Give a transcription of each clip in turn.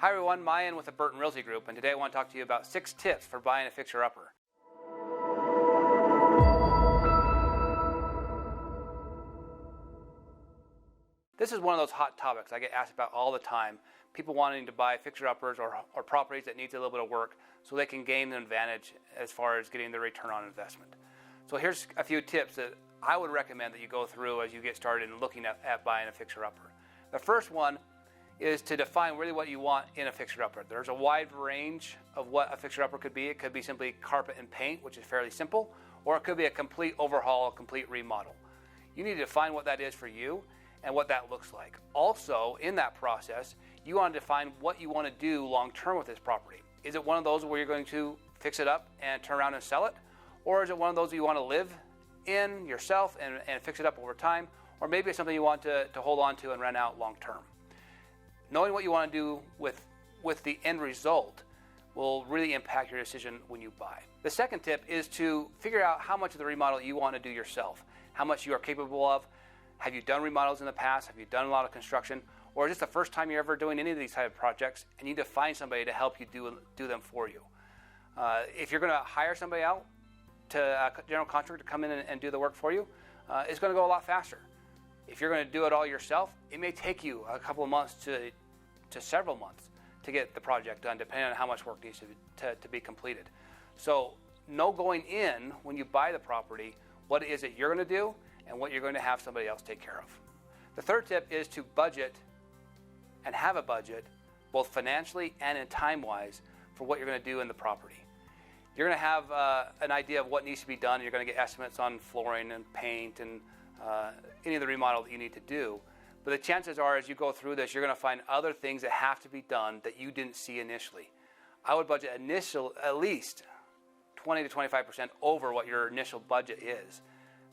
Hi everyone, Myan with the Burton Realty Group, and today I want to talk to you about 6 tips for buying a fixer-upper. This is one of those hot topics I get asked about all the time. People wanting to buy fixer-uppers or properties that needs a little bit of work so they can gain an advantage as far as getting the return on investment. So here's a few tips that I would recommend that you go through as you get started in looking at buying a fixer-upper. The first one is to define really what you want in a fixer-upper. There's a wide range of what a fixer-upper could be. It could be simply carpet and paint, which is fairly simple, or it could be a complete overhaul, a complete remodel. You need to define what that is for you and what that looks like. Also, in that process, you want to define what you want to do long-term with this property. Is it one of those where you're going to fix it up and turn around and sell it? Or is it one of those you want to live in yourself and fix it up over time? Or maybe it's something you want to hold on to and rent out long-term. Knowing what you want to do with the end result will really impact your decision when you buy. The second tip is to figure out how much of the remodel you want to do yourself, how much you are capable of. Have you done remodels in the past? Have you done a lot of construction? Or is this the first time you're ever doing any of these type of projects and you need to find somebody to help you do them for you? If you're going to hire somebody out to a general contractor to come in and do the work for you, it's going to go a lot faster. If you're going to do it all yourself, it may take you a couple of months to several months to get the project done, depending on how much work needs to be completed. So know going in, when you buy the property, what is it you're going to do and what you're going to have somebody else take care of. The third tip is to budget and have a budget, both financially and in time-wise, for what you're going to do in the property. You're going to have an idea of what needs to be done. You're going to get estimates on flooring and paint and any of the remodel that you need to do. But the chances are, as you go through this, you're going to find other things that have to be done that you didn't see initially. I would budget at least 20 to 25% over what your initial budget is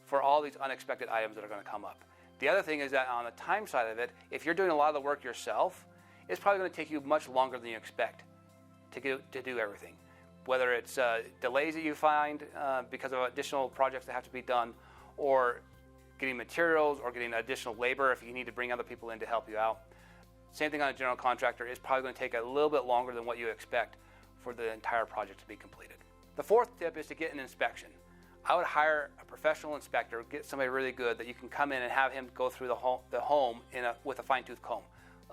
for all these unexpected items that are going to come up. The other thing is that on the time side of it, if you're doing a lot of the work yourself, it's probably going to take you much longer than you expect to do everything. Whether it's delays that you find because of additional projects that have to be done, or getting materials or getting additional labor if you need to bring other people in to help you out. Same thing on a general contractor. It's probably going to take a little bit longer than what you expect for the entire project to be completed. The fourth tip is to get an inspection. I would hire a professional inspector, get somebody really good that you can come in and have him go through the home with a fine-tooth comb.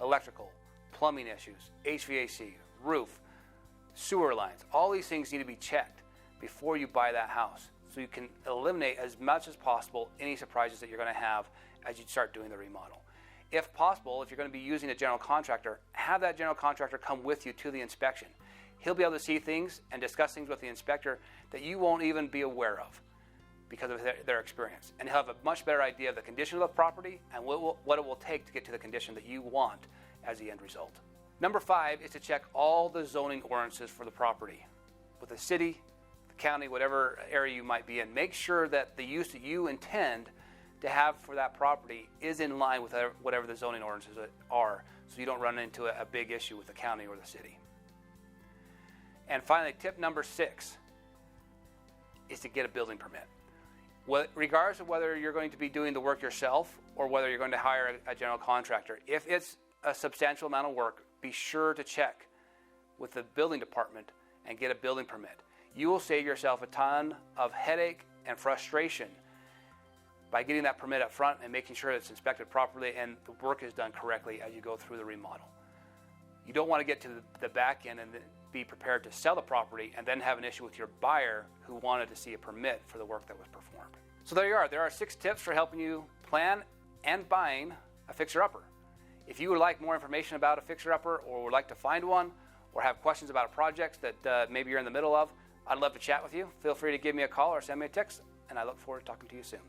Electrical, plumbing issues, HVAC, roof, sewer lines. All these things need to be checked before you buy that house, so you can eliminate as much as possible any surprises that you're going to have as you start doing the remodel. If possible, if you're going to be using a general contractor, have that general contractor come with you to the inspection. He'll be able to see things and discuss things with the inspector that you won't even be aware of because of their experience. And he'll have a much better idea of the condition of the property and what it will take to get to the condition that you want as the end result. Number 5 is to check all the zoning ordinances for the property with the city, county, whatever area you might be in. Make sure that the use that you intend to have for that property is in line with whatever the zoning ordinances are, so you don't run into a big issue with the county or the city. And finally, tip number 6 is to get a building permit. Regardless of whether you're going to be doing the work yourself or whether you're going to hire a general contractor, if it's a substantial amount of work, be sure to check with the building department and get a building permit. You will save yourself a ton of headache and frustration by getting that permit up front and making sure it's inspected properly and the work is done correctly as you go through the remodel. You don't want to get to the back end and be prepared to sell the property and then have an issue with your buyer who wanted to see a permit for the work that was performed. So there you are. There are 6 tips for helping you plan and buying a fixer-upper. If you would like more information about a fixer-upper or would like to find one or have questions about a project that maybe you're in the middle of, I'd love to chat with you. Feel free to give me a call or send me a text, and I look forward to talking to you soon.